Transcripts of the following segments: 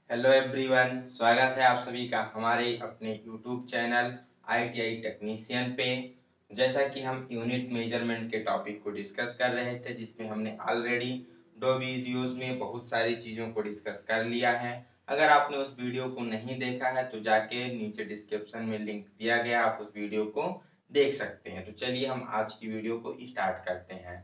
Hello everyone, स्वागत है आप सभी का हमारे अपने यूट्यूब चैनल ITI टेक्नीशियन पे। जैसा कि हम यूनिट मेजरमेंट के टॉपिक को डिस्कस कर रहे थे, जिसमें हमने ऑलरेडी दो वीडियोस में बहुत सारी चीज़ों को डिस्कस कर लिया है। अगर आपने उस वीडियो को नहीं देखा है तो जाके नीचे डिस्क्रिप्शन में लिंक दिया गया, आप उस वीडियो को देख सकते हैं। तो चलिए हम आज की वीडियो को स्टार्ट करते हैं।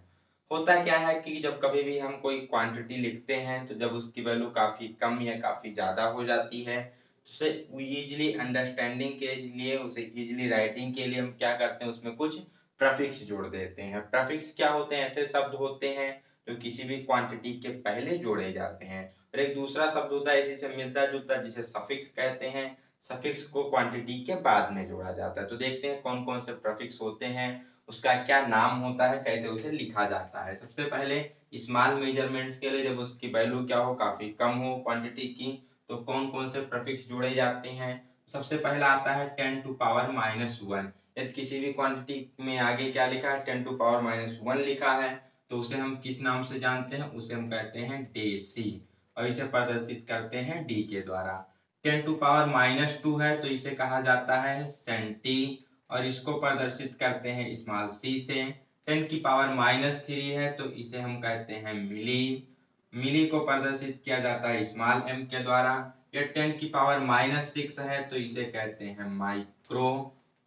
होता क्या है कि जब कभी भी हम कोई क्वांटिटी लिखते हैं तो जब उसकी वैल्यू काफी कम या काफी ज्यादा हो जाती है तो उसे इजीली अंडरस्टैंडिंग के लिए, उसे इजीली राइटिंग के लिए हम क्या करते हैं, उसमें कुछ प्रफिक्स जोड़ देते हैं। प्रफिक्स क्या होते हैं? ऐसे शब्द होते हैं जो किसी भी क्वांटिटी के पहले जोड़े जाते हैं। और एक दूसरा शब्द होता है इसी से मिलता जुलता, जिसे सफिक्स कहते हैं। सफिक्स को क्वांटिटी के बाद में जोड़ा जाता है। तो देखते हैं कौन कौन से प्रफिक्स होते हैं, उसका क्या नाम होता है, कैसे उसे लिखा जाता है। सबसे पहले स्मॉल मेजरमेंट्स के लिए जब उसकी वैल्यू क्या हो, काफी कम हो क्वांटिटी की, तो कौन कौन से प्रफिक्स जोड़े जाते हैं। सबसे पहला आता है 10⁻⁻1। यदि किसी भी क्वांटिटी में आगे क्या लिखा है, 10⁻⁻1 लिखा है, तो उसे हम किस नाम से जानते हैं? उसे हम कहते हैं डेसी, और इसे प्रदर्शित करते हैं डी के द्वारा। 10⁻⁻2 है तो इसे कहा जाता है सेंटी, और इसको प्रदर्शित करते हैं स्मॉल सी से। 10⁻⁻3 है तो इसे हम कहते हैं मिली। मिली को प्रदर्शित किया जाता है स्मॉल एम के द्वारा। या 10⁻⁻6 है तो इसे कहते हैं माइक्रो,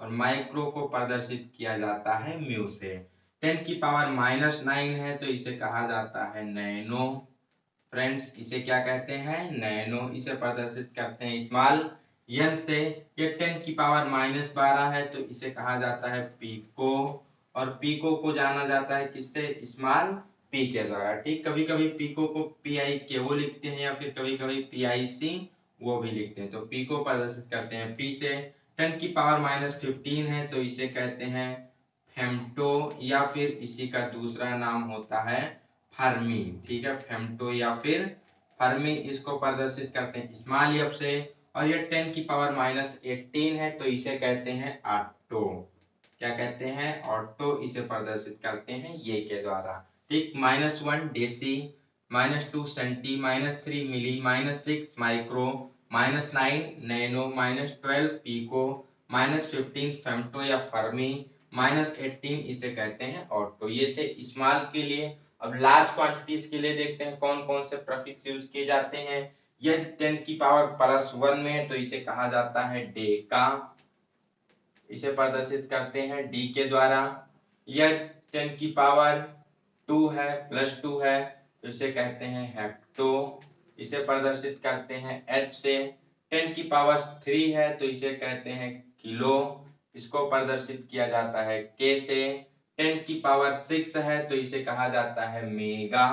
और माइक्रो को प्रदर्शित किया जाता है म्यू से। 10⁻�9 है तो इसे कहा जाता है नैनो। फ्रेंड्स, इसे क्या कहते हैं? नैनो। इसे प्रदर्शित करते हैं स्मॉल एन से। ये 10⁻12 है तो इसे कहा जाता है पीको, और पीको को जाना जाता है किससे? स्मॉल पी के द्वारा। ठीक, कभी कभी पीको को पीआई के वो लिखते हैं, या फिर कभी कभी पीआईसी वो भी लिखते हैं। तो पीको प्रदर्शित करते हैं पी से। 10⁻15 है तो इसे कहते हैं फेम्टो, या फिर इसी का दूसरा नाम होता है फर्मी। ठीक है, फेम्टो या फिर फर्मी, इसको प्रदर्शित करते हैं स्मॉल एफ से। और ये 10⁻18 है तो इसे कहते हैं ऑटो। क्या कहते हैं? ऑटो। इसे प्रदर्शित करते हैं ये के द्वारा। ठीक, -1 डेसी, -2 सेंटी, -3 मिली, -6 माइक्रो, -9 नैनो, -12 पीको, -15 फेम्टो या फर्मी, -18 इसे कहते हैं ऑटो। ये थे स्मॉल के लिए। अब लार्ज क्वांटिटीज के लिए देखते हैं कौन कौन से प्रफिक्स यूज किए जाते हैं। यदि 10⁻+1 में है तो इसे कहा जाता है डेका, इसे प्रदर्शित करते हैं डी के द्वारा। यह 10⁻2 है, +2 है, तो इसे कहते हैं हेक्टो, इसे प्रदर्शित करते हैं एच से। 10⁻3 है तो इसे कहते हैं किलो, इसको प्रदर्शित किया जाता है के से। 10⁻6 है तो इसे कहा जाता है मेगा।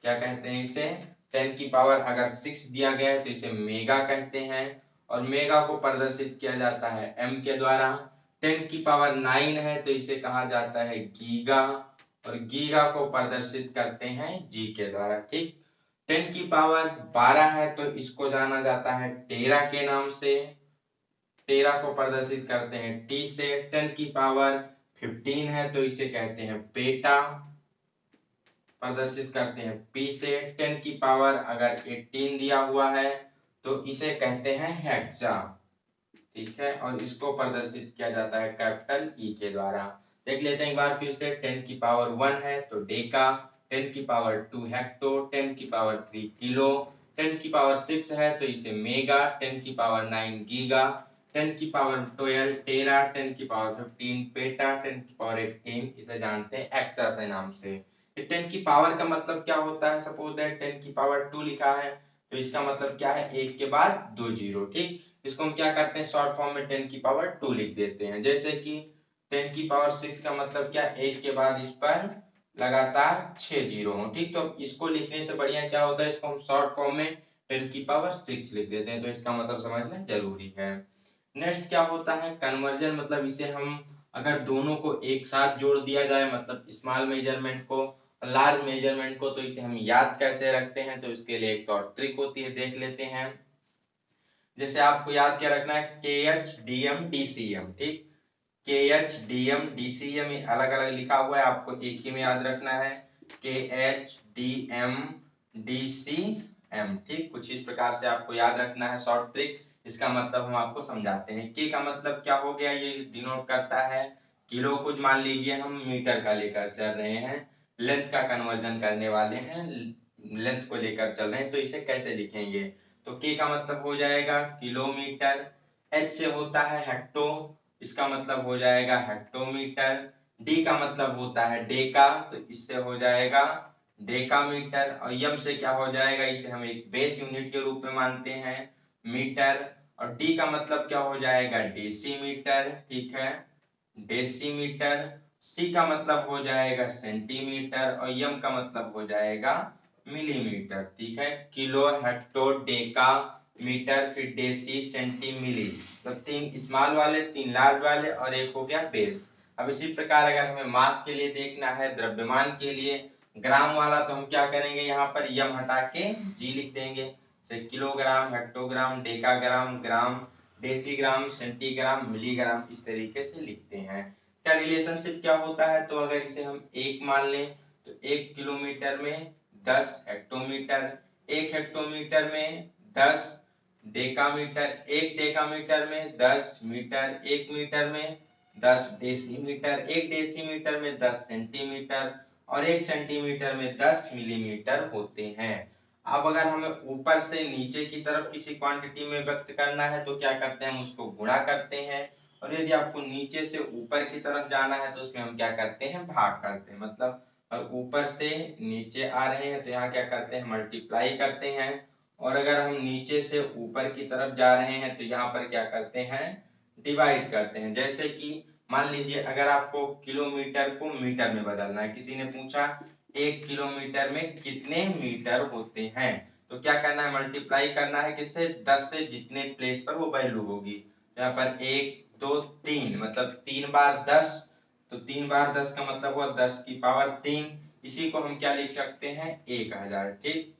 क्या कहते हैं इसे? 10 अगर 6 दिया गया है तो इसे मेगा कहते हैं, और मेगा को प्रदर्शित किया जाता है एम के द्वारा। 10⁻9 है तो इसे कहा जाता है गीगा, और गीगा को प्रदर्शित करते हैं जी के द्वारा। ठीक, 10⁻12 है तो इसको जाना जाता है टेरा के नाम से। टेरा को प्रदर्शित करते हैं टी से। 10⁻15 है तो इसे कहते हैं पेटा, प्रदर्शित करते हैं पी से। 10 अगर 18 दिया हुआ है तो इसे कहते हैं हेक्सा। ठीक है, और इसको प्रदर्शित किया जाता है कैपिटल ई के द्वारा। देख लेते हैं एक बार फिर से। 10⁻1 है तो डेका, 10⁻2 हेक्टो, 10⁻3 किलो, 10⁻6 है तो इसे मेगा, 10⁻9 गीगा, 10⁻12 टेरा, 10⁻15 पेटा, 10⁻18 इसे जानते हैं एक्सा से नाम से। 10 की पावर का मतलब क्या होता है? सपोज दैट 10⁻2 लिखा है तो इसका मतलब क्या है? एक के बाद दो जीरो। ठीक, इसको हम क्या करते हैं? शॉर्ट फॉर्म में 10⁻2 लिख देते हैं। जैसे कि 10⁻6 का मतलब क्या? एक के बाद इस पर लगातार 6 जीरो हो। ठीक, तो इसको लिखने से बढ़िया क्या होता है, इसको हम शॉर्ट फॉर्म में 10⁻6 लिख देते हैं। तो इसका मतलब समझना जरूरी है। नेक्स्ट क्या होता है? कन्वर्जन। मतलब इसे हम अगर दोनों को एक साथ जोड़ दिया जाए, मतलब स्मॉल मेजरमेंट को लार्ज मेजरमेंट को, तो इसे हम याद कैसे रखते हैं? तो इसके लिए एक और ट्रिक होती है, देख लेते हैं। जैसे आपको याद क्या रखना है? K H D M D C M. ठीक, K H D M D C M अलग अलग लिखा हुआ है, आपको एक ही में याद रखना है। K H D M D C M. ठीक, कुछ इस प्रकार से आपको याद रखना है शॉर्ट ट्रिक। इसका मतलब हम आपको समझाते हैं। के का मतलब क्या हो गया, ये डिनोट करता है किलो को, मान लीजिए हम मीटर का लेकर चल रहे हैं, लेंथ का कन्वर्जन करने वाले हैं, लेंथ को लेकर चल रहे हैं, तो इसे कैसे लिखेंगे। तो के का मतलब हो जाएगा किलोमीटर, एच से होता है हेक्टो, इसका मतलब हो जाएगा हेक्टोमीटर। डी का मतलब होता है डेका, तो इससे हो जाएगा डेकामीटर। और यम से क्या हो जाएगा, इसे हम एक बेस यूनिट के रूप में मानते हैं, मीटर। और डी का मतलब क्या हो जाएगा, डेसीमीटर। ठीक है, डेसीमीटर। सी का मतलब हो जाएगा सेंटीमीटर, और यम का मतलब हो जाएगा मिलीमीटर। ठीक है, किलो, हेक्टो, डेका, मीटर, फिर डेसी, सेंटी, मिली। तो 3 स्मॉल वाले, 3 लार्ज वाले, और एक हो गया बेस। अब इसी प्रकार अगर हमें मास के लिए देखना है, द्रव्यमान के लिए ग्राम वाला, तो हम क्या करेंगे, यहाँ पर यम हटा के जी लिख देंगे। जैसे किलोग्राम, हेक्टोग्राम, डेकाग्राम, ग्राम, डेसीग्राम, सेंटीग्राम, मिलीग्राम, इस तरीके से लिखते हैं। क्या रिलेशनशिप क्या होता है, तो अगर इसे हम एक मान लें तो 1 किलोमीटर में 10 हेक्टोमीटर, 1 हेक्टोमीटर में 10 डेकामीटर, 1 डेकामीटर में 10 मीटर, 1 मीटर में 10 डेसीमीटर, 1 डेसीमीटर में 10 सेंटीमीटर, और 1 सेंटीमीटर में 10 मिलीमीटर होते हैं। अब अगर हमें ऊपर से नीचे की तरफ किसी क्वांटिटी में व्यक्त करना है तो क्या करते हैं, हम उसको गुणा करते हैं। और यदि आपको नीचे से ऊपर की तरफ जाना है तो उसमें हम क्या करते हैं, भाग करते हैं। मतलब और ऊपर से नीचे आ रहे हैं तो यहाँ क्या करते हैं, मल्टीप्लाई करते हैं। और अगर हम नीचे से ऊपर की तरफ जा रहे हैं तो यहाँ पर क्या करते हैं, डिवाइड करते हैं। जैसे कि मान लीजिए अगर आपको किलोमीटर को मीटर में बदलना है, किसी ने पूछा 1 किलोमीटर में कितने मीटर होते हैं, तो क्या करना है, मल्टीप्लाई करना है किससे, 10 से, जितने प्लेस पर वो वैल्यू होगी। तो यहाँ पर 1 2 3, मतलब 3 बार 10, तो 3 बार 10 का मतलब हुआ 10 की पावर 3। इसी को हम क्या लिख सकते हैं, 1000। ठीक,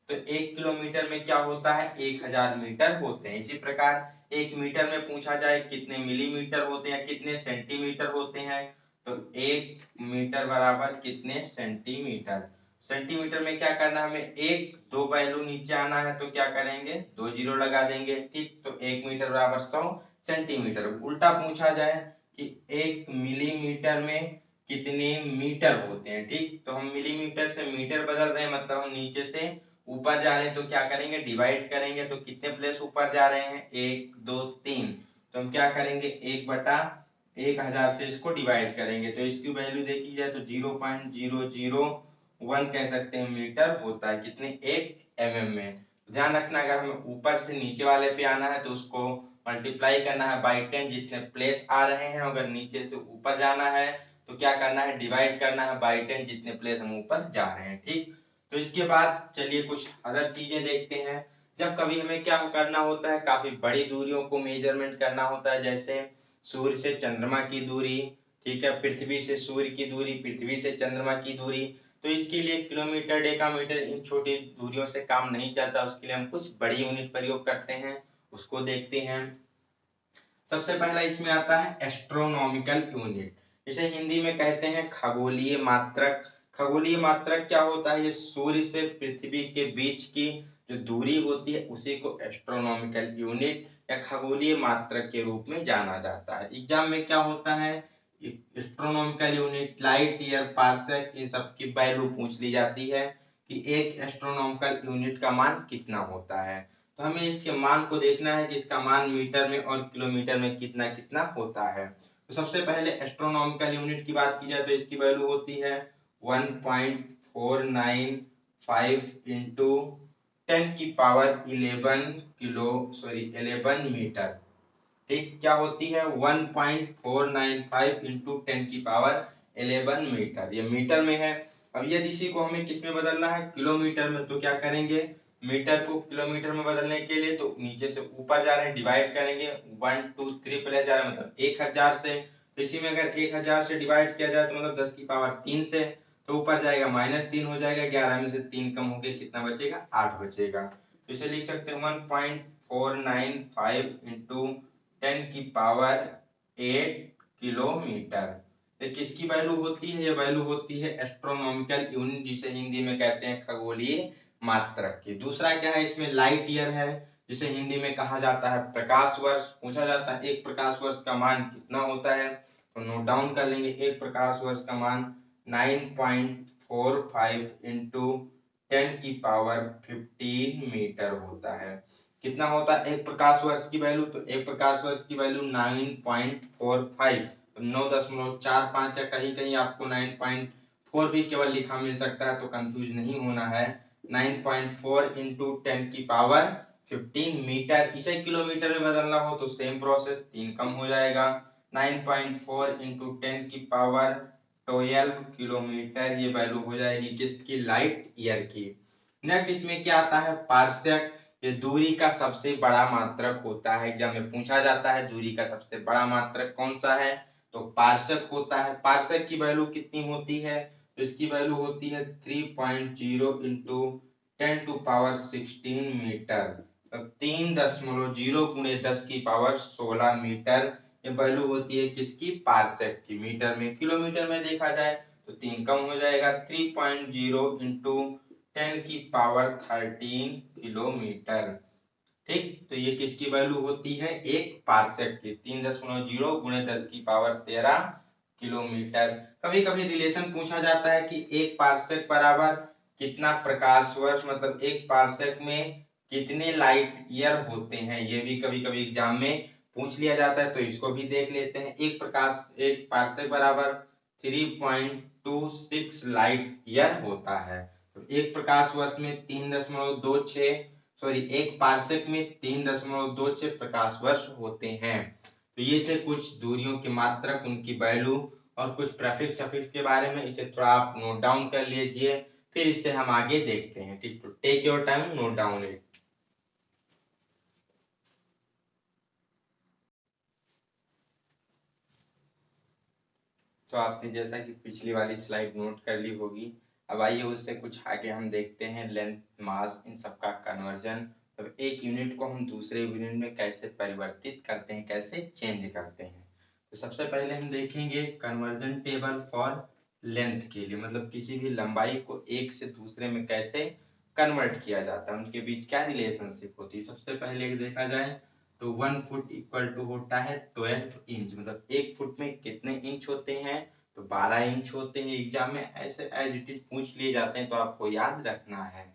तो 1 किलोमीटर में क्या होता है, 1000 मीटर होते हैं। इसी प्रकार 1 मीटर में पूछा जाए कितने मिलीमीटर होते हैं, कितने सेंटीमीटर होते हैं, तो 1 मीटर बराबर कितने सेंटीमीटर। सेंटीमीटर में क्या करना है, हमें एक दो वैल्यू नीचे आना है तो क्या करेंगे, 2 जीरो लगा देंगे। ठीक, तो 1 मीटर बराबर 100 सेंटीमीटर। उल्टा पूछा जाए कि 1 मिलीमीटर में कितने मीटर होते हैं। ठीक, तो हम मिलीमीटर से मीटर बदल रहे हैं, मतलब हम नीचे से ऊपर जा रहे हैं तो क्या करेंगे, डिवाइड करेंगे। तो कितने प्लेस ऊपर जा रहे हैं, 1 2 3, तो हम क्या करेंगे, 1/1000 से इसको डिवाइड करेंगे। तो इसकी वैल्यू देखी जाए तो 0.001 कह सकते हैं मीटर होता है, कितने, 1 mm में। ध्यान रखना अगर हमें ऊपर से नीचे वाले पे आना है तो उसको मल्टीप्लाई करना है बाई 10, जितने प्लेस आ रहे हैं। अगर नीचे से ऊपर जाना है तो क्या करना है, डिवाइड करना है बाई 10, जितने प्लेस हम ऊपर जा रहे हैं। ठीक, तो इसके बाद चलिए कुछ अदर चीजें देखते हैं। जब कभी हमें क्या करना होता है, काफी बड़ी दूरियों को मेजरमेंट करना होता है, जैसे सूर्य से चंद्रमा की दूरी, ठीक है, पृथ्वी से सूर्य की दूरी, पृथ्वी से चंद्रमा की दूरी, तो इसके लिए किलोमीटर, डेकामीटर, इन छोटी दूरियों से काम नहीं चलता। उसके लिए हम कुछ बड़ी यूनिट प्रयोग करते हैं, उसको देखते हैं। सबसे पहला इसमें आता है एस्ट्रोनॉमिकल यूनिट, इसे हिंदी में कहते हैं खगोलीय मात्रक। खगोलीय मात्रक क्या होता है, ये सूर्य से पृथ्वी के बीच की जो दूरी होती है उसी को एस्ट्रोनॉमिकल यूनिट या खगोलीय मात्रक के रूप में जाना जाता है। एग्जाम में क्या होता है, astronomical unit, light year, parsec, ये सब की वैल्यू पूछ ली जाती है कि एक एस्ट्रोनॉमिकल यूनिट का मान कितना होता है। तो हमें इसके मान को देखना है कि इसका मान मीटर में और किलोमीटर में कितना कितना होता है। तो सबसे पहले एस्ट्रोनॉमिकल यूनिट की बात की जाए तो इसकी वैल्यू होती है 1.495 इंटू 11 मीटर। ठीक, क्या होती है, 1.495 इंटू 10 की पावर 11 मीटर, ये मीटर में है। अब यदि इसी को हमें किस में बदलना है, किलोमीटर में, तो क्या करेंगे, मीटर को किलोमीटर में बदलने के लिए तो नीचे से ऊपर जा रहे हैं, डिवाइड करेंगे, 1 2 3 प्लस जा रहा है मतलब 1000 से। तो इसी में अगर 1000 से डिवाइड किया जाए तो मतलब 10 की पावर 3 से, तो ऊपर जाएगा -3 हो जाएगा, 11 में से 3 कम होके कितना बचेगा, 8 बचेगा। तो इसे लिख सकते हैं 1.495 इंटू 10 की पावर 8 किलोमीटर। ये किसकी वैल्यू होती है, ये वैल्यू होती है एस्ट्रोनॉमिकल यूनिट, जिसे हिंदी में कहते हैं खगोलीय मात्रक की। दूसरा क्या है, इसमें लाइट ईयर है, जिसे हिंदी में कहा जाता है प्रकाश वर्ष। पूछा जाता है एक प्रकाश वर्ष का मान कितना होता है, तो नोट डाउन कर लेंगे। एक प्रकाश वर्ष का मान 9.45 इंटू 10⁻15 मीटर होता है। कितना होता है एक प्रकाश वर्ष की वैल्यू, तो एक प्रकाश वर्ष की वैल्यू 9.45, 9.45 या कहीं कहीं आपको 9.4 भी केवल लिखा मिल सकता है, तो कंफ्यूज नहीं होना है। 9.4 इंटू 10⁻15 मीटर। इसे किलोमीटर में बदलना हो तो सेम प्रोसेस, 3 कम हो जाएगा। 9.4 इंटू 10⁻12 किलोमीटर, ये वैल्यू हो जाएगी किसकी, लाइट ईयर की। नेक्स्ट इसमें क्या आता है, पार्सेक। ये दूरी का सबसे बड़ा मात्रक होता है। एग्जाम में पूछा जाता है दूरी का सबसे बड़ा मात्रक कौन सा है, तो पार्सेक होता है। पार्सेक की वैल्यू कितनी होती है, तो इसकी वैल्यू होती है 3.0 इंटू 10⁻16 मीटर। तब 3.0 गुणे 10⁻16 मीटर, ये वैल्यू होती है किसकी, पार्सेक की। मीटर में, किलोमीटर में देखा जाए तो 3 कम हो जाएगा। 3.0 इंटू 10⁻13 किलोमीटर। ठीक, तो ये किसकी वैल्यू होती है, एक पार्सेक की। 3.0 गुणे 10⁻13 किलोमीटर। कभी कभी रिलेशन पूछा जाता है कि एक पार्सेक बराबर कितना प्रकाश वर्ष, मतलब एक पार्सेक में कितने लाइट ईयर होते हैं, ये भी कभी कभी एग्जाम में पूछ लिया जाता है, तो इसको भी देख लेते हैं। एक पार्सेक बराबर 3.26 लाइट ईयर होता है। तो एक प्रकाश वर्ष में 3.26, सॉरी एक पार्सेक में 3.26 प्रकाश वर्ष होते हैं। तो ये थे कुछ दूरियों के मात्रक, उनकी वैल्यू और कुछ प्रीफिक्स सफिक्स के बारे में। इसे थोड़ा आप नोट डाउन कर लीजिए, फिर इससे हम आगे देखते हैं। ठीक, तो take your time, note down it. तो आपने जैसा कि पिछली वाली स्लाइड नोट कर ली होगी, अब आइए उससे कुछ आगे हम देखते हैं लेंथ, मास, इन सब का कन्वर्जन। तो एक यूनिट को हम दूसरे यूनिट में कैसे परिवर्तित करते हैं, कैसे चेंज करते हैं। तो सबसे पहले हम देखेंगे कन्वर्जन टेबल फॉर लेंथ के लिए, मतलब किसी भी लंबाई को एक से दूसरे में कैसे कन्वर्ट किया जाता है, उनके बीच क्या रिलेशनशिप होती है। सबसे पहले देखा जाए तो 1 फुट इक्वल टू होता है 12 इंच, मतलब 1 फुट में कितने इंच होते हैं, तो 12 इंच होते हैं। एग्जाम में ऐसे एज इट इज पूछ लिए जाते हैं, तो आपको याद रखना है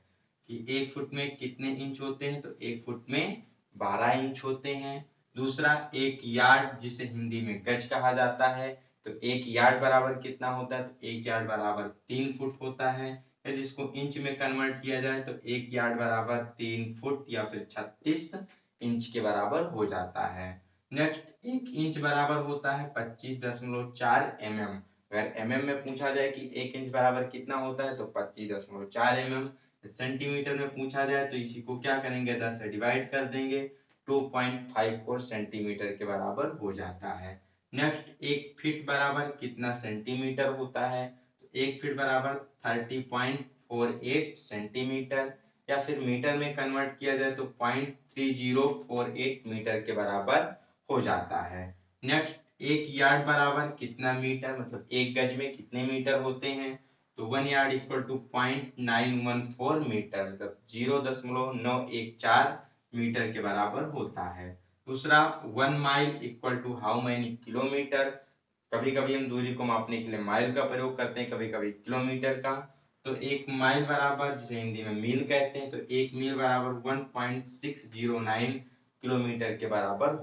कि 1 फुट में कितने इंच होते हैं, तो 1 फुट में 12 इंच होते हैं। दूसरा, एक यार्ड, जिसे हिंदी में गज कहा जाता है, तो एक यार्ड बराबर कितना होता है, तो एक यार्ड बराबर 3 फुट होता है। यदि इसको इंच में कन्वर्ट किया जाए तो एक यार्ड बराबर 3 फुट या फिर 36 इंच के बराबर हो जाता है। नेक्स्ट, एक इंच बराबर होता है 25.4 mm। अगर mm में पूछा जाए कि एक इंच बराबर कितना होता है, तो 25.4 mm। सेंटीमीटर में पूछा जाए तो इसी को क्या करेंगे, 10 से डिवाइड कर देंगे, 2.54 सेंटीमीटर के बराबर हो जाता है। नेक्स्ट, एक फीट बराबर कितना सेंटीमीटर होता है, तो एक फीट बराबर 30.48 सेंटीमीटर, या फिर मीटर में कन्वर्ट किया जाए तो 0.3048 मीटर के बराबर हो जाता है। नेक्स्ट, एक यार्ड बराबर कितना मीटर, मतलब एक गज में कितने मीटर होते हैं, तो 1 यार्ड इक्वल टू 0.914 मीटर, मतलब 0.914 मीटर के बराबर होता है। दूसरा, 1 mile equal to how many kilometre. कभी कभी हम दूरी को मापने के लिए माइल का प्रयोग करते हैं, कभी कभी किलोमीटर का। तो एक माइल बराबर, जिसे हिंदी में मील कहते हैं, तो एक मील बराबर 1.609 किलोमीटर के बराबर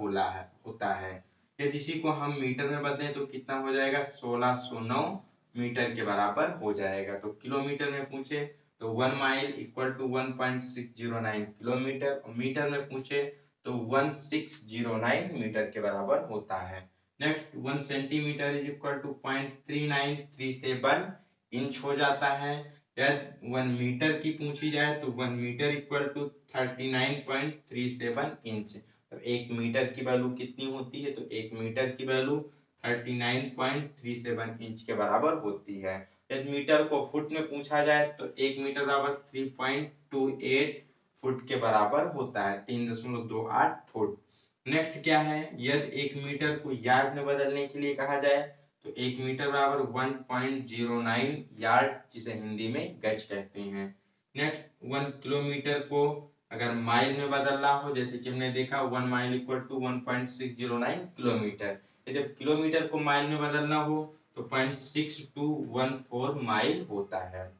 होता है। यदि इसी को हम मीटर में बदलें तो कितना हो जाएगा, 1609 मीटर के बराबर हो जाएगा। तो किलोमीटर में पूछे तो 1 माइल इक्वल टू 1.609 किलोमीटर, और मीटर में पूछे तो 1609 मीटर के बराबर होता है। Next, 1 centimetre is equal to 0.3937 inch हो जाता है। यदि 1 मीटर की पूछी जाए तो 1 मीटर इक्वल टू 39.37 इंच। तो एक मीटर की वैल्यू कितनी होती है, तो एक मीटर की वैल्यू 39.37 इंच के बराबर होती है। यदि मीटर को फुट में पूछा जाए तो एक मीटर बराबर 3.28 फुट के बराबर होता है, 3.28 फुट। नेक्स्ट क्या है, यदि एक मीटर को यार्ड में बदलने के लिए कहा जाए तो एक मीटर बराबर 1.09 यार्ड, जिसे हिंदी में गज कहते हैं। नेक्स्ट 1 किलोमीटर को अगर माइल में बदलना हो, जैसे कि हमने देखा 1 माइल इक्वल टू 1.609 किलोमीटर, जब किलोमीटर को माइल में बदलना हो तो 0.6214 माइल होता है।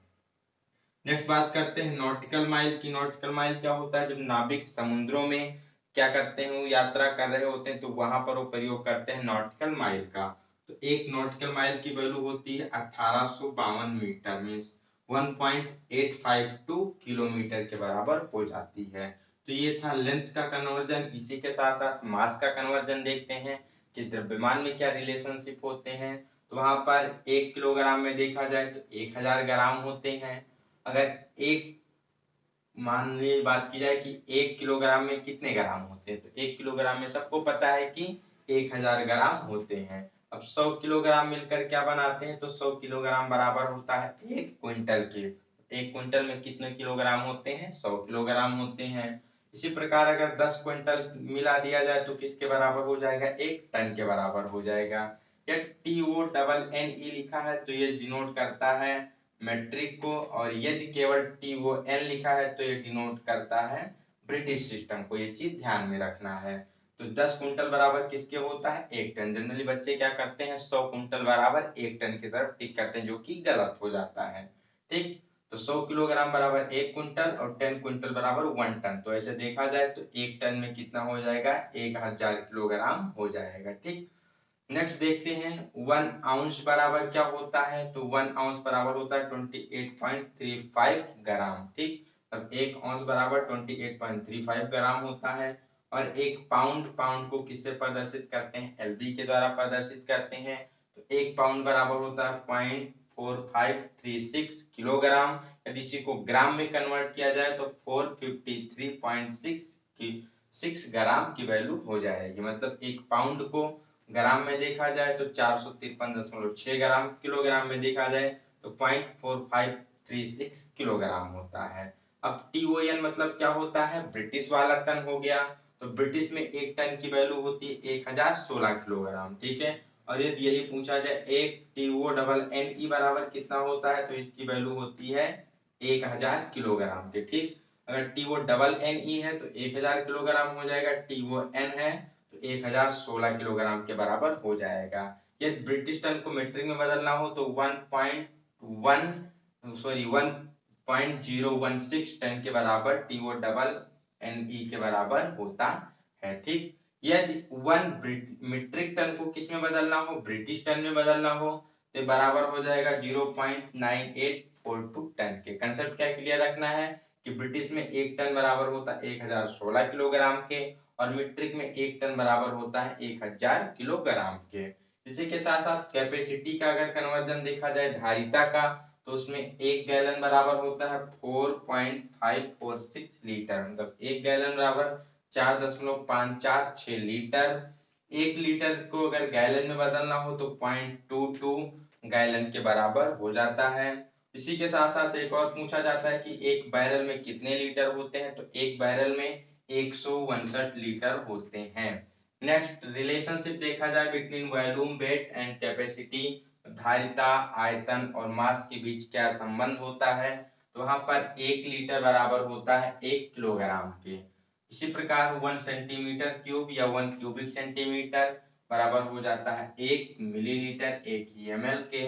नेक्स्ट बात करते हैं नॉटिकल माइल की। नॉटिकल माइल क्या होता है? जब नाविक समुद्रों में क्या करते हैं, वो यात्रा कर रहे होते हैं तो वहां पर वो प्रयोग करते हैं नॉटिकल माइल का। तो एक नॉटिकल माइल की वैल्यू होती है 1852 मीटर में 1.852 किलोमीटर के बराबर हो जाती है। तो ये था लेंथ का कन्वर्जन। इसी के साथ साथ मास का कन्वर्जन देखते हैं कि द्रव्यमान में क्या रिलेशनशिप होते हैं। तो वहां पर 1 किलोग्राम में देखा जाए तो 1000 ग्राम होते हैं। अगर एक मान ली बात की जाए कि 1 किलोग्राम में कितने ग्राम होते हैं, तो 1 किलोग्राम में सबको पता है कि 1000 ग्राम होते हैं। अब 100 किलोग्राम मिलकर क्या बनाते हैं, तो 100 किलोग्राम बराबर होता है 1 क्विंटल के। 1 क्विंटल में कितने किलोग्राम होते हैं? 100 किलोग्राम होते हैं। इसी प्रकार अगर 10 क्विंटल मिला दिया जाए तो किसके बराबर हो जाएगा? 1 टन के बराबर हो जाएगा। या TO लिखा है तो ये डिनोट करता है मैट्रिक को, और यदि केवल TON लिखा है तो ये डिनोट करता है ब्रिटिश सिस्टम को। ये चीज ध्यान में रखना है। तो 10 कुंटल बराबर किसके होता है? 1 टन। जनरली बच्चे क्या करते हैं, 100 कुंटल बराबर 1 टन की तरफ टिक करते हैं, जो कि गलत हो जाता है। ठीक, तो 100 किलोग्राम बराबर 1 कुंटल और 10 कुंटल बराबर 1 टन। तो ऐसे देखा जाए तो 1 टन में कितना हो जाएगा? 1000 किलोग्राम हो जाएगा। ठीक, नेक्स्ट देखते हैं 1 आउंस बराबर क्या होता है। तो 1 आउंस बराबर होता है 28.35 ग्राम। ठीक, अब 1 आउंस बराबर 28.35 ग्राम होता है। और एक पाउंड, पाउंड को किससे प्रदर्शित करते हैं? LB के द्वारा प्रदर्शित करते हैं। तो 1 पाउंड बराबर होता है 0.4536 किलोग्राम। यदि इसी को ग्राम में कन्वर्ट किया जाए तो 453.6 ग्राम की वैल्यू हो जाएगी। मतलब 1 पाउंड को ग्राम में देखा जाए तो 453.6 ग्राम, किलोग्राम में देखा जाए तो 0.4536 किलोग्राम होता है। अब TON मतलब क्या होता है? ब्रिटिश वाला टन हो गया। तो ब्रिटिश में 1 टन की वैल्यू होती है 1016 किलोग्राम। ठीक है, और यदि यही पूछा जाए एक TONE बराबर कितना होता है, तो इसकी वैल्यू होती है 1000 किलोग्राम के। ठीक, अगर TONE है तो 1000 किलोग्राम हो जाएगा, TON है तो 1016 किलोग्राम के बराबर हो जाएगा। यदि ब्रिटिश टन को मीट्रिक में बदलना हो तो 1.016 टन के बराबर TONE के बराबर होता है। ठीक, यदि 1 मीट्रिक टन को किस में बदलना हो? ब्रिटिश टन में बदलना हो तो बराबर हो जाएगा 0.9842 टन के। कंसेप्ट क्या क्लियर रखना है कि ब्रिटिश में 1 टन बराबर होता है 1016 किलोग्राम के, और मीट्रिक में 1 टन बराबर होता है 1000 किलोग्राम के। इसी के साथ साथ कैपेसिटी का अगर कन्वर्जन देखा जाए धारिता का, तो उसमें 1 गैलन बराबर होता है 4.546 लीटर। मतलब 1 गैलन बराबर 4.546 लीटर। 1 लीटर को अगर गैलन में बदलना हो तो 0.22 गैलन के बराबर हो जाता है। इसी के साथ साथ एक और पूछा जाता है कि एक बैरल में कितने लीटर होते हैं, तो एक बैरल में 159 लीटर होते हैं। नेक्स्ट रिलेशनशिप देखा जाए between volume, weight and capacity. धारिता, आयतन और मास के बीच क्या संबंध होता है, तो वहां पर 1 लीटर बराबर होता है 1 किलोग्राम के। इसी प्रकार 1 सेंटीमीटर क्यूब या 1 क्यूबिक सेंटीमीटर बराबर हो जाता है 1 मिलीलीटर 1 ml के।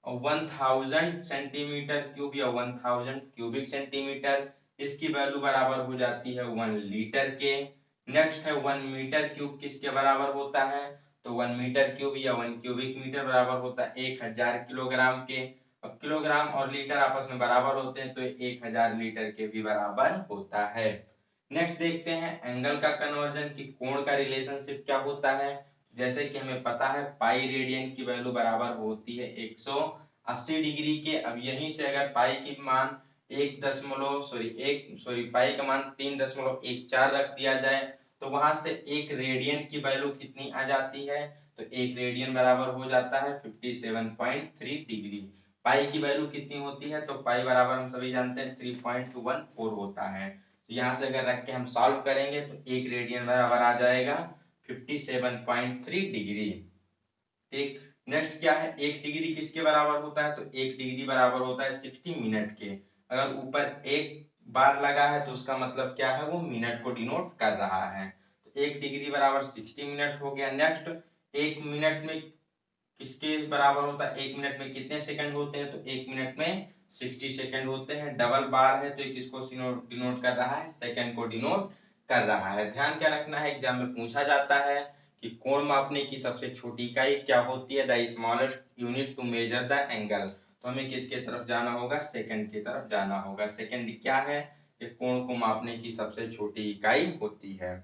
और 1000 सेंटीमीटर क्यूब या 1000 क्यूबिक सेंटीमीटर, इसकी वैल्यू बराबर हो जाती है 1 लीटर के। नेक्स्ट है 1 मीटर क्यूब किसके बराबर होता है, तो 1 मीटर क्यूब या 1 क्यूबिक मीटर बराबर होता है 1000 किलोग्राम के। अब किलोग्राम और लीटर आपस में बराबर होते हैं तो 1000 लीटर के भी बराबर होता है। नेक्स्ट देखते हैं एंगल का कन्वर्जन की कोण का रिलेशनशिप क्या होता है। जैसे कि हमें पता है पाई रेडियन की वैल्यू बराबर होती है 180 डिग्री के। अब यहीं से अगर पाई की मान पाई का मान 3.14 रख दिया जाए तो वहां से एक रेडियन की वैल्यू कितनी आ जाती है, तो एक रेडियन बराबर हो जाता है 57.3 डिग्री। पाई की वैल्यू कितनी होती है, तो पाई बराबर हम सभी जानते हैं 3.14 होता है। तो यहाँ से अगर रख के हम सॉल्व करेंगे तो एक रेडियन बराबर आ जाएगा 57.3 डिग्री। ठीक, नेक्स्ट क्या है, 1 डिग्री किसके बराबर होता है, तो 1 डिग्री बराबर होता है 60 मिनट के। अगर ऊपर 1 बार लगा है तो उसका मतलब क्या है, वो मिनट को डिनोट कर रहा है। तो 1 डिग्री बराबर 60 मिनट हो गया। नेक्स्ट, 1 मिनट में किसके बराबर होता है, 1 मिनट में कितने सेकंड होते हैं, तो 1 मिनट में 60 सेकंड होते हैं। डबल बार है तो ये किसको डिनोट कर रहा है, सेकंड को डिनोट कर रहा है। ध्यान क्या रखना है, एग्जाम में पूछा जाता है कि कोण मापने की सबसे छोटी इकाई क्या होती है, the smallest unit to measure the angle. तो हमें किसके तरफ जाना होगा, सेकंड की तरफ जाना होगा। सेकंड क्या है, ये कोण को मापने की सबसे छोटी इकाई होती है।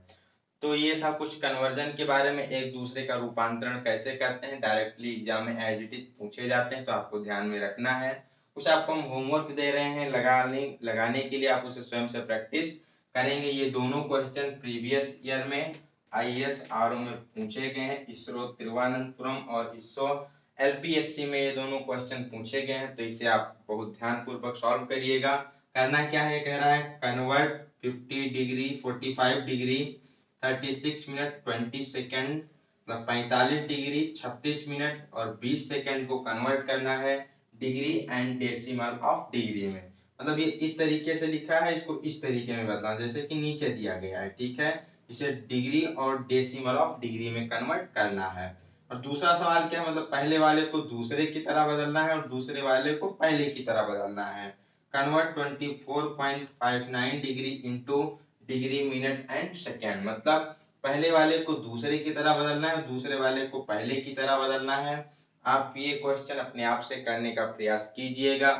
तो ये था कुछ कन्वर्जन के बारे में, एक दूसरे का रूपांतरण कैसे करते हैं, डायरेक्टली एग्जाम में एज इट इज पूछे जाते हैं, तो आपको ध्यान में रखना है। कुछ आपको हम होमवर्क दे रहे हैं, लगाने के लिए आप उसे स्वयं से प्रैक्टिस करेंगे। ये दोनों क्वेश्चन प्रीवियस ईयर में आईएएस आरओ में पूछे गए हैं, इसरो तिरुवनंतपुरम और इसरो एलपीएससी में ये दोनों क्वेश्चन पूछे गए हैं। तो इसे आप बहुत ध्यान पूर्वक सॉल्व करिएगा। करना क्या है, कह रहा है convert 50 degree 45 degree 36 minute 20 second, मतलब 45 डिग्री 36 मिनट और 20 सेकेंड को कन्वर्ट करना है degree and decimal of degree में। मतलब ये इस तरीके से लिखा है, इसको इस तरीके में बदलना जैसे कि नीचे दिया गया है, ठीक है। इसे डिग्री और डेसिमल ऑफ डिग्री में कन्वर्ट करना है। और दूसरा सवाल क्या है, मतलब पहले वाले को दूसरे की तरह बदलना है और दूसरे वाले को पहले की तरह बदलना है। Convert 24.59 degree into degree minute and second, मतलब पहले वाले को दूसरे की तरह बदलना है, दूसरे वाले को पहले की तरह बदलना है। आप ये क्वेश्चन अपने आप से करने का प्रयास कीजिएगा।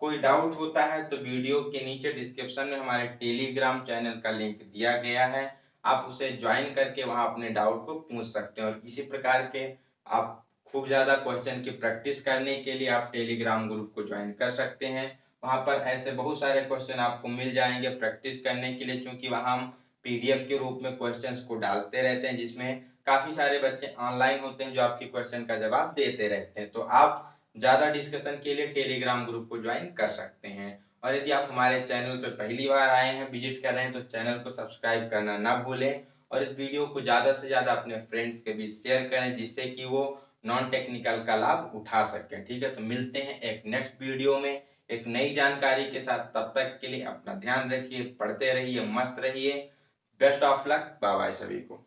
कोई डाउट होता है तो वीडियो के नीचे डिस्क्रिप्शन में हमारे टेलीग्राम चैनल का लिंक दिया गया है, आप उसे ज्वाइन करके वहां अपने डाउट को पूछ सकते हैं। और इसी प्रकार के आप खूब ज्यादा क्वेश्चन की प्रैक्टिस करने के लिए आप टेलीग्राम ग्रुप को ज्वाइन कर सकते हैं। वहां पर ऐसे बहुत सारे क्वेश्चन आपको मिल जाएंगे प्रैक्टिस करने के लिए, क्योंकि वहां हम पीडीएफ के रूप में क्वेश्चंस को डालते रहते हैं, जिसमें काफी सारे बच्चे ऑनलाइन होते हैं जो आपके क्वेश्चन का जवाब देते रहते हैं। तो आप ज्यादा डिस्कशन के लिए टेलीग्राम ग्रुप को ज्वाइन कर सकते हैं। और यदि आप हमारे चैनल पर पहली बार आए हैं, विजिट कर रहे हैं, तो चैनल को सब्सक्राइब करना ना भूलें और इस वीडियो को ज्यादा से ज्यादा अपने फ्रेंड्स के बीच शेयर करें, जिससे कि वो नॉन टेक्निकल का लाभ उठा सकें। ठीक है, तो मिलते हैं एक नेक्स्ट वीडियो में एक नई जानकारी के साथ। तब तक के लिए अपना ध्यान रखिए, पढ़ते रहिए, मस्त रहिए। Best of luck, bye bye सभी को।